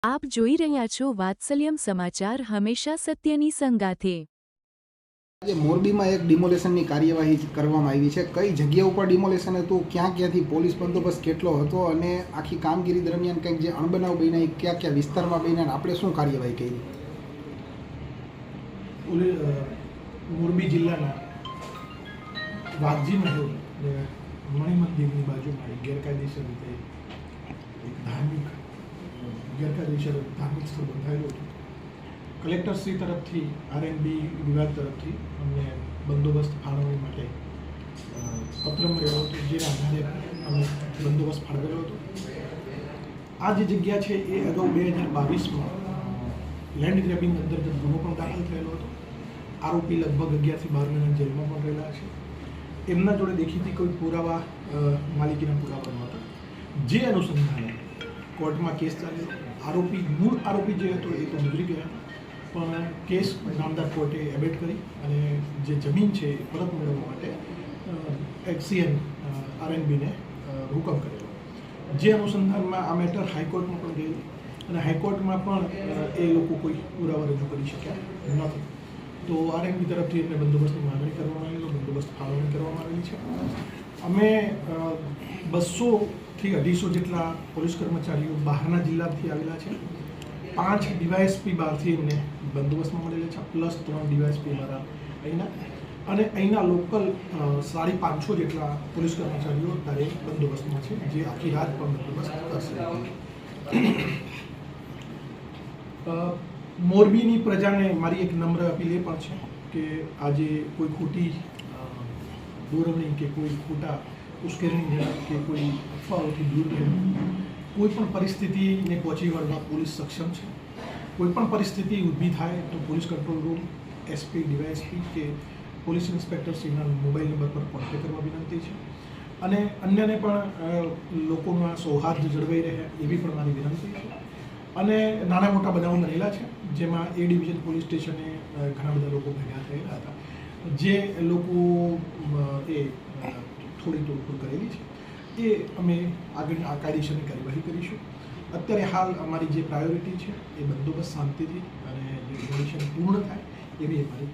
આપ જોઈ રહ્યા છો વાત્સલ્યમ સમાચાર, હંમેશા સત્યની સંગાથે। આજે મોરબીમાં એક ડિમોલેશનની કાર્યવાહી કરવામાં આવી છે। કઈ જગ્યા ઉપર ડિમોલેશન હતું, ક્યાંથી પોલીસ બંદોબસ્ત કેટલો હતો અને આખી કામગીરી દરમિયાન કંઈક જે અણબનાવ બન્યા એ કયા વિસ્તારમાં બન્યા અને આપણે શું કાર્યવાહી કરી? મોરબી જિલ્લાના વાઘજી મહેલ મણિ મંદિરની બાજુમાં ગેરકાયદેસર રીતે એક ગેરકાયદેસર ધાર્મિક સ્થળ બંધાયેલું હતું। કલેક્ટરશ્રી તરફથી આરએનબી વિભાગ તરફથી અમને બંદોબસ્ત ફાળવણી માટે પત્ર મળ્યો હતો, જેના આધારે અમે બંદોબસ્ત ફાળવેલો હતો। આ જે જગ્યા છે એ અગાઉ 2022માં લેન્ડ ગ્રેબિંગ અંતર્ગત ગુનો પણ દાખલ થયેલો હતો। આરોપી લગભગ 11 થી 12 મહિના જેલમાં પણ રહેલા છે। એમના જોડે દેખીતી કોઈ પુરાવા માલિકીના પુરાવા નહોતા, જે અનુસંધાને કોર્ટમાં કેસ ચાલ્યો। મૂળ આરોપી જે હતો એ તો ગુજરી ગયા, પણ કેસ નામદાર કોર્ટે એબેટ કરી અને જે જમીન છે એ પરત મેળવવા માટે એક્સીએન આરએનબીને હુકમ કરેલો, જે અનુસંધાનમાં આ મેટર હાઈકોર્ટમાં પણ ગયેલું અને હાઈકોર્ટમાં પણ એ લોકો કોઈ પુરાવા રજૂ કરી શક્યા નથી। તો આરએનબી તરફથી એમને બંદોબસ્તની માંગણી કરવામાં આવેલી, બંદોબસ્ત ફાળવણી કરવામાં આવેલી છે। અમે 200 થી 250 જેટલા પોલીસ કર્મચારીઓ બહારના જિલ્લાથી આવેલા છે। 5 ડીવાયએસપી બહારથી એમને બંદોબસ્તમાં મળેલા છે, પ્લસ 3 ડીવાયએસપી મારા અહીંના, અને અહીંના લોકલ 550 જેટલા પોલીસ કર્મચારીઓ અત્યારે બંદોબસ્તમાં છે, જે આખી રાત પણ બંદોબસ્ત કરશે। મોરબીની પ્રજાને મારી એક નમ્ર અપીલ એ પણ છે કે આજે કોઈ ખોટી દોરવણી કે કોઈ ખોટા ઉશ્કેરણી કે કોઈ અફવાઓથી દૂર રહેવું। કોઈ પણ પરિસ્થિતિને પહોંચી વળવા પોલીસ સક્ષમ છે। કોઈ પણ પરિસ્થિતિ ઊભી થાય તો police control room, SP, DYSP કે પોલીસ ઇન્સ્પેક્ટરશ્રીના મોબાઈલ નંબર પર કોન્ટેક્ટ કરવા વિનંતી છે, અને અન્યને પણ લોકોમાં સૌહાર્દ જળવાઈ રહે એવી પણ મારી વિનંતી છે। અને નાના મોટા બનાવો બનેલા છે, જેમાં એ ડિવિઝન પોલીસ સ્ટેશને ઘણા બધા લોકો ભેગા થયેલા હતા, જે લોકો એ થોડી તોડફોડ કરેલી છે, એ અમે આગળ આ કાયદેસરની કાર્યવાહી કરીશું। અત્યારે હાલ અમારી જે પ્રાયોરિટી છે એ બંદોબસ્ત શાંતિથી અને ડિમોલિશન પૂર્ણ થાય એવી અમારી